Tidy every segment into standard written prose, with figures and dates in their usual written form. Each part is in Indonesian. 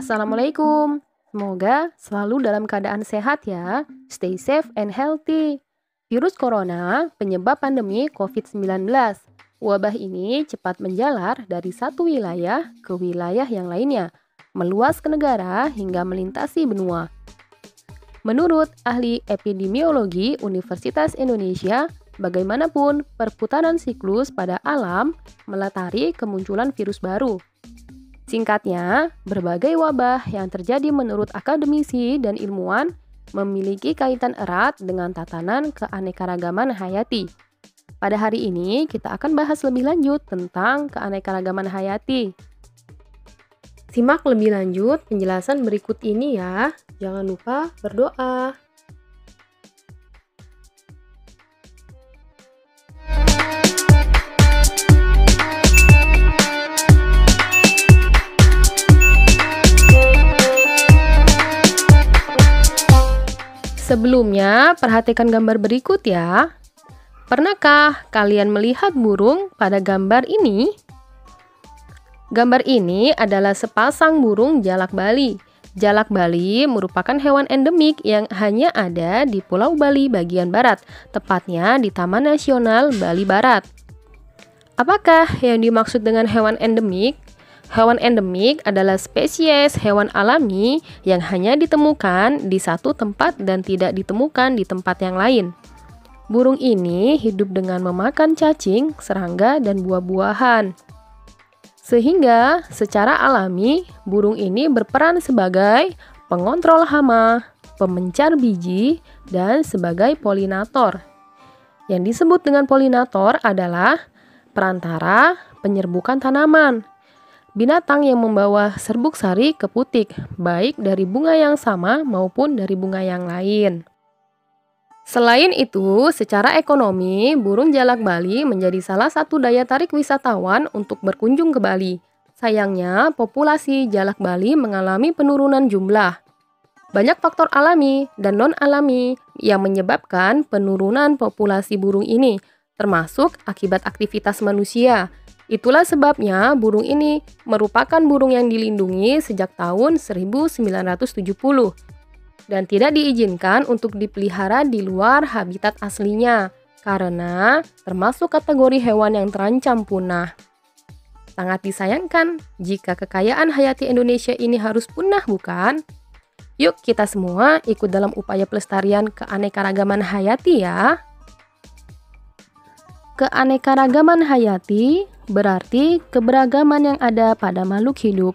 Assalamualaikum. Semoga selalu dalam keadaan sehat ya. Stay safe and healthy. Virus corona penyebab pandemi COVID-19. Wabah ini cepat menjalar dari satu wilayah ke wilayah yang lainnya, meluas ke negara hingga melintasi benua. Menurut ahli epidemiologi Universitas Indonesia, bagaimanapun perputaran siklus pada alam melatari kemunculan virus baru. Singkatnya, berbagai wabah yang terjadi menurut akademisi dan ilmuwan memiliki kaitan erat dengan tatanan keanekaragaman hayati. Pada hari ini, kita akan bahas lebih lanjut tentang keanekaragaman hayati. Simak lebih lanjut penjelasan berikut ini ya. Jangan lupa berdoa. Sebelumnya, perhatikan gambar berikut ya. Pernahkah kalian melihat burung pada gambar ini? Gambar ini adalah sepasang burung jalak Bali. Jalak Bali merupakan hewan endemik yang hanya ada di Pulau Bali bagian barat, tepatnya di Taman Nasional Bali Barat. Apakah yang dimaksud dengan hewan endemik? Hewan endemik adalah spesies hewan alami yang hanya ditemukan di satu tempat dan tidak ditemukan di tempat yang lain. Burung ini hidup dengan memakan cacing, serangga, dan buah-buahan. Sehingga secara alami, burung ini berperan sebagai pengontrol hama, pemencar biji, dan sebagai polinator. Yang disebut dengan polinator adalah perantara penyerbukan tanaman. Binatang yang membawa serbuk sari ke putik, baik dari bunga yang sama maupun dari bunga yang lain. Selain itu, secara ekonomi, burung jalak Bali menjadi salah satu daya tarik wisatawan untuk berkunjung ke Bali. Sayangnya, populasi jalak Bali mengalami penurunan jumlah. Banyak faktor alami dan non-alami yang menyebabkan penurunan populasi burung ini, termasuk akibat aktivitas manusia. Itulah sebabnya burung ini merupakan burung yang dilindungi sejak tahun 1970 dan tidak diizinkan untuk dipelihara di luar habitat aslinya karena termasuk kategori hewan yang terancam punah. Sangat disayangkan jika kekayaan hayati Indonesia ini harus punah, bukan? Yuk kita semua ikut dalam upaya pelestarian keanekaragaman hayati ya. Keanekaragaman hayati berarti keberagaman yang ada pada makhluk hidup.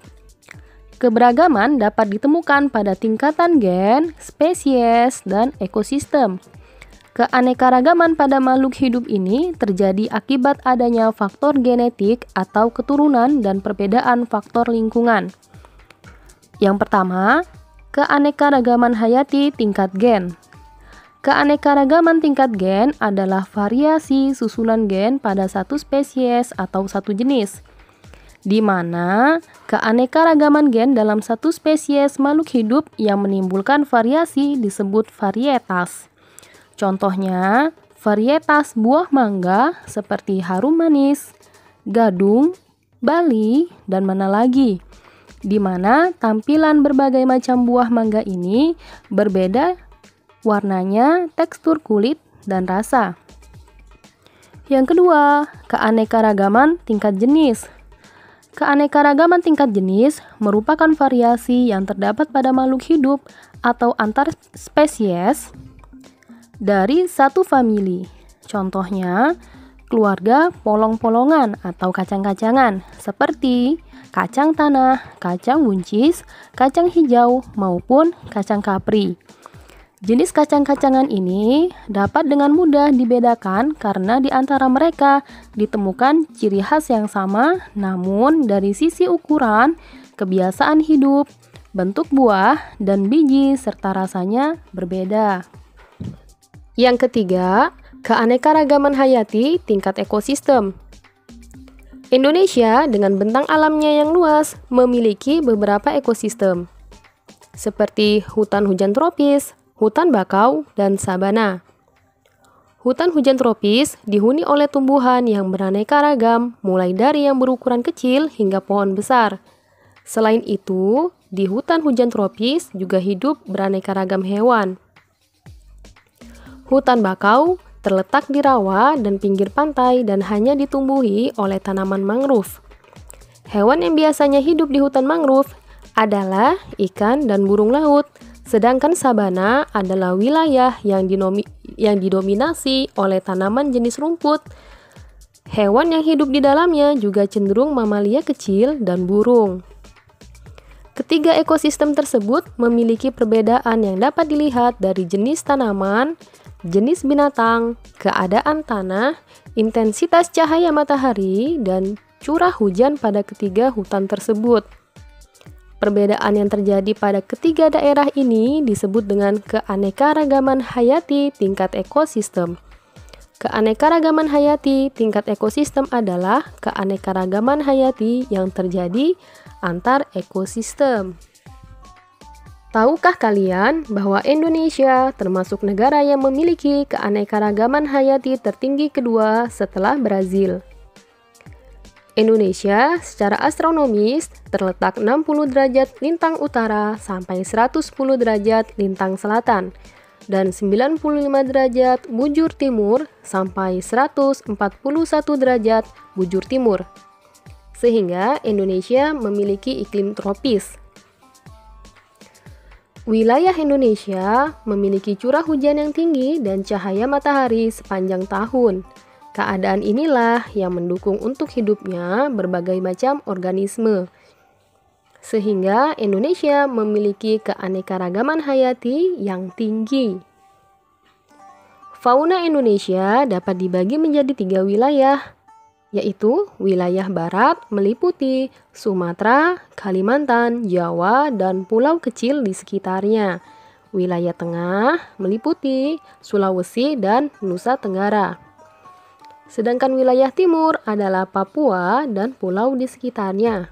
Keberagaman dapat ditemukan pada tingkatan gen, spesies, dan ekosistem. Keanekaragaman pada makhluk hidup ini terjadi akibat adanya faktor genetik atau keturunan dan perbedaan faktor lingkungan. Yang pertama, keanekaragaman hayati tingkat gen. Keanekaragaman tingkat gen adalah variasi susunan gen pada satu spesies atau satu jenis, di mana keanekaragaman gen dalam satu spesies makhluk hidup yang menimbulkan variasi disebut varietas. Contohnya, varietas buah mangga seperti harum manis, gadung, bali, dan mana lagi, di mana tampilan berbagai macam buah mangga ini berbeda warnanya, tekstur kulit, dan rasa. Yang kedua, keanekaragaman tingkat jenis. Keanekaragaman tingkat jenis merupakan variasi yang terdapat pada makhluk hidup atau antar spesies dari satu famili. Contohnya, keluarga polong-polongan atau kacang-kacangan seperti kacang tanah, kacang buncis, kacang hijau, maupun kacang kapri. Jenis kacang-kacangan ini dapat dengan mudah dibedakan karena di antara mereka ditemukan ciri khas yang sama, namun dari sisi ukuran, kebiasaan hidup, bentuk buah, dan biji serta rasanya berbeda. Yang ketiga, keanekaragaman hayati tingkat ekosistem. Indonesia dengan bentang alamnya yang luas memiliki beberapa ekosistem, seperti hutan hujan tropis, hutan bakau, dan sabana. Hutan hujan tropis dihuni oleh tumbuhan yang beraneka ragam, mulai dari yang berukuran kecil hingga pohon besar. Selain itu, di hutan hujan tropis juga hidup beraneka ragam hewan. Hutan bakau terletak di rawa dan pinggir pantai dan hanya ditumbuhi oleh tanaman mangrove. Hewan yang biasanya hidup di hutan mangrove adalah ikan dan burung laut, sedangkan sabana adalah wilayah yang didominasi oleh tanaman jenis rumput. Hewan yang hidup di dalamnya juga cenderung mamalia kecil dan burung. Ketiga ekosistem tersebut memiliki perbedaan yang dapat dilihat dari jenis tanaman, jenis binatang, keadaan tanah, intensitas cahaya matahari, dan curah hujan pada ketiga hutan tersebut. Perbedaan yang terjadi pada ketiga daerah ini disebut dengan keanekaragaman hayati tingkat ekosistem. Keanekaragaman hayati tingkat ekosistem adalah keanekaragaman hayati yang terjadi antar ekosistem. Tahukah kalian bahwa Indonesia termasuk negara yang memiliki keanekaragaman hayati tertinggi kedua setelah Brazil? Indonesia secara astronomis terletak 60 derajat lintang utara sampai 110 derajat lintang selatan dan 95 derajat bujur timur sampai 141 derajat bujur timur. Sehingga Indonesia memiliki iklim tropis. Wilayah Indonesia memiliki curah hujan yang tinggi dan cahaya matahari sepanjang tahun. Keadaan inilah yang mendukung untuk hidupnya berbagai macam organisme. Sehingga Indonesia memiliki keanekaragaman hayati yang tinggi. Fauna Indonesia dapat dibagi menjadi 3 wilayah, yaitu wilayah barat meliputi Sumatera, Kalimantan, Jawa, dan pulau kecil di sekitarnya. Wilayah tengah meliputi Sulawesi dan Nusa Tenggara. Sedangkan wilayah timur adalah Papua dan pulau di sekitarnya.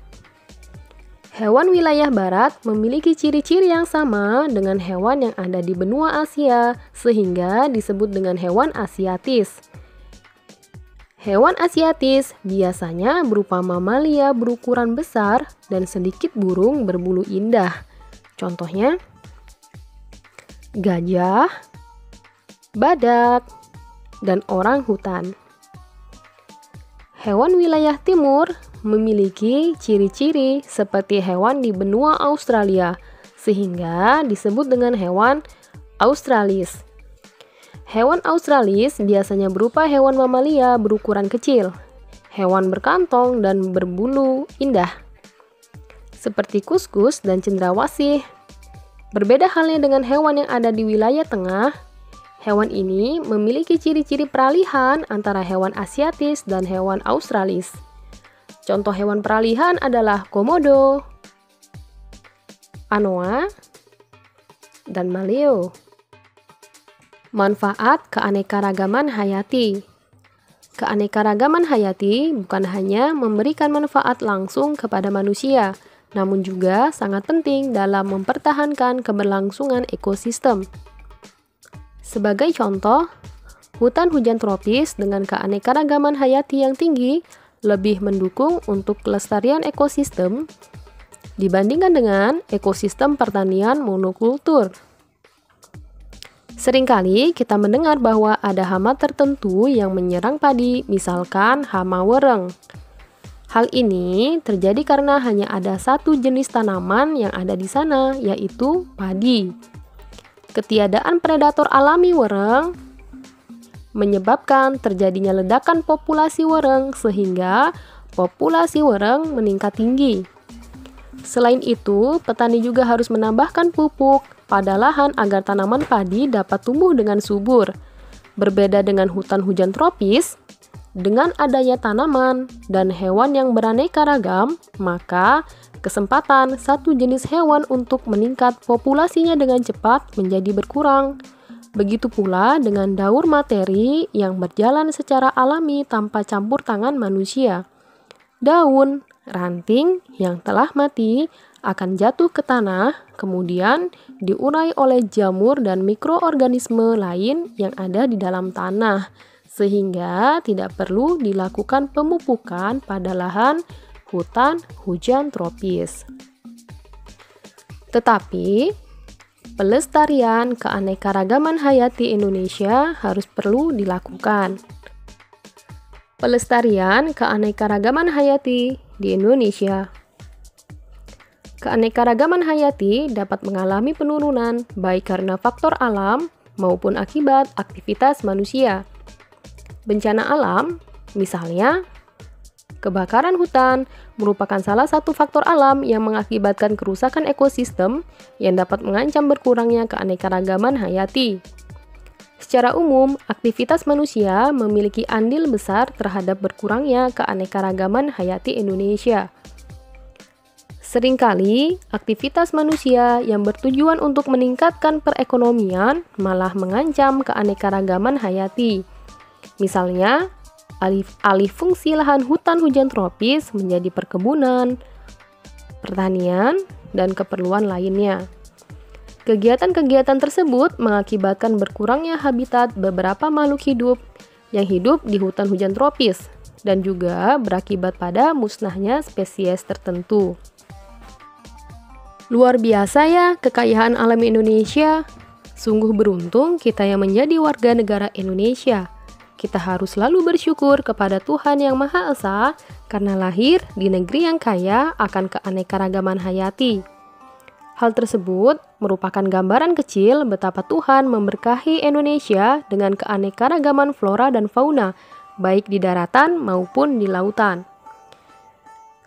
Hewan wilayah barat memiliki ciri-ciri yang sama dengan hewan yang ada di benua Asia, sehingga disebut dengan hewan asiatis. Hewan asiatis biasanya berupa mamalia berukuran besar dan sedikit burung berbulu indah. Contohnya, gajah, badak, dan orang hutan. Hewan wilayah timur memiliki ciri-ciri seperti hewan di benua Australia, sehingga disebut dengan hewan australis. Hewan australis biasanya berupa hewan mamalia berukuran kecil, hewan berkantong dan berbulu indah, seperti kuskus dan cendrawasih. Berbeda halnya dengan hewan yang ada di wilayah tengah, hewan ini memiliki ciri-ciri peralihan antara hewan asiatis dan hewan australis. Contoh hewan peralihan adalah komodo, anoa, dan maleo. Manfaat keanekaragaman hayati. Keanekaragaman hayati bukan hanya memberikan manfaat langsung kepada manusia, namun juga sangat penting dalam mempertahankan keberlangsungan ekosistem. Sebagai contoh, hutan hujan tropis dengan keanekaragaman hayati yang tinggi lebih mendukung untuk kelestarian ekosistem dibandingkan dengan ekosistem pertanian monokultur. Seringkali kita mendengar bahwa ada hama tertentu yang menyerang padi, misalkan hama wereng. Hal ini terjadi karena hanya ada satu jenis tanaman yang ada di sana, yaitu padi. Ketiadaan predator alami wereng menyebabkan terjadinya ledakan populasi wereng sehingga populasi wereng meningkat tinggi. Selain itu, petani juga harus menambahkan pupuk pada lahan agar tanaman padi dapat tumbuh dengan subur. Berbeda dengan hutan hujan tropis, dengan adanya tanaman dan hewan yang beraneka ragam, maka kesempatan satu jenis hewan untuk meningkat populasinya dengan cepat menjadi berkurang. Begitu pula dengan daur materi yang berjalan secara alami tanpa campur tangan manusia. Daun, ranting yang telah mati akan jatuh ke tanah, kemudian diurai oleh jamur dan mikroorganisme lain yang ada di dalam tanah, sehingga tidak perlu dilakukan pemupukan pada lahan hutan hujan tropis. Tetapi, pelestarian keanekaragaman hayati Indonesia harus perlu dilakukan. Pelestarian keanekaragaman hayati di Indonesia. Keanekaragaman hayati dapat mengalami penurunan baik karena faktor alam maupun akibat aktivitas manusia. Bencana alam, misalnya kebakaran hutan, merupakan salah satu faktor alam yang mengakibatkan kerusakan ekosistem yang dapat mengancam berkurangnya keanekaragaman hayati. Secara umum, aktivitas manusia memiliki andil besar terhadap berkurangnya keanekaragaman hayati Indonesia. Seringkali, aktivitas manusia yang bertujuan untuk meningkatkan perekonomian malah mengancam keanekaragaman hayati. Misalnya, alih fungsi lahan hutan hujan tropis menjadi perkebunan, pertanian, dan keperluan lainnya. Kegiatan-kegiatan tersebut mengakibatkan berkurangnya habitat beberapa makhluk hidup yang hidup di hutan hujan tropis dan juga berakibat pada musnahnya spesies tertentu. Luar biasa ya kekayaan alam Indonesia. Sungguh beruntung kita yang menjadi warga negara Indonesia. Kita harus selalu bersyukur kepada Tuhan Yang Maha Esa karena lahir di negeri yang kaya akan keanekaragaman hayati. Hal tersebut merupakan gambaran kecil betapa Tuhan memberkahi Indonesia dengan keanekaragaman flora dan fauna, baik di daratan maupun di lautan.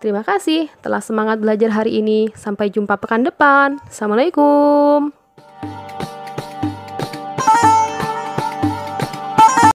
Terima kasih telah semangat belajar hari ini. Sampai jumpa pekan depan. Assalamualaikum.